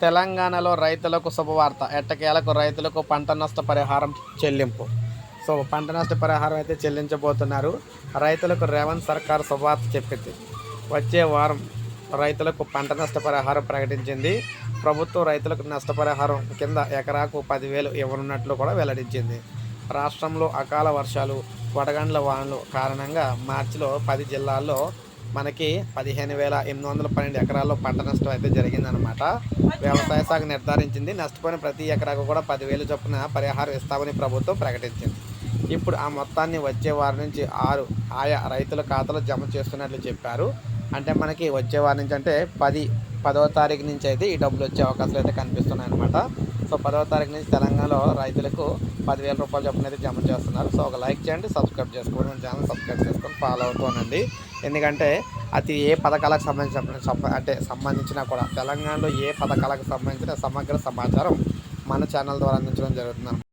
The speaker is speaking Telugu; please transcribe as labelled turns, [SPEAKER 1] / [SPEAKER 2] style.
[SPEAKER 1] తెలంగాణలో రైతులకు శుభవార్త. ఎట్టకేలకు రైతులకు పంట నష్ట పరిహారం చెల్లింపు. సో పంట నష్ట పరిహారం అయితే చెల్లించబోతున్నారు. రైతులకు రేవంత్ సర్కార్ శుభవార్త చెప్పింది. వచ్చే వారం రైతులకు పంట నష్ట పరిహారం ప్రకటించింది. ప్రభుత్వం రైతులకు నష్టపరిహారం కింద ఎకరాకు 10,000 ఇవ్వనున్నట్లు కూడా వెల్లడించింది. రాష్ట్రంలో అకాల వర్షాలు, వడగండ్ల వానలు కారణంగా మార్చిలో 10 జిల్లాల్లో మనకి 15,812 ఎకరాల్లో పంట నష్టం అయితే జరిగిందనమాట. వ్యవసాయ శాఖ నిర్ధారించింది. నష్టపోయిన ప్రతి ఎకరాకు కూడా 10,000 చొప్పున పరిహారం ఇస్తామని ప్రభుత్వం ప్రకటించింది. ఇప్పుడు ఆ మొత్తాన్ని వచ్చే వారం నుంచి ఆయా రైతుల ఖాతాలో జమ చేస్తున్నట్లు చెప్పారు. అంటే మనకి వచ్చే వారం నుంచి అంటే 10వ తారీఖు నుంచి అయితే ఈ డబ్బులు వచ్చే అవకాశాలు అయితే కనిపిస్తున్నాయి అనమాట. సో 10వ తారీఖు నుంచి తెలంగాణలో రైతులకు 10,000 రూపాయలు చొప్పున అయితే జమ చేస్తున్నారు. సో ఒక లైక్ చేయండి, సబ్స్క్రైబ్ చేసుకోండి, మన ఛానల్ సబ్స్క్రైబ్ చేసుకొని ఫాలో అవుతానండి. ఎందుకంటే అది ఏ పథకాలకు సంబంధించినా కూడా తెలంగాణలో ఏ పథకాలకు సంబంధించిన సమగ్ర సమాచారం మన ఛానల్ ద్వారా అందించడం జరుగుతుంది.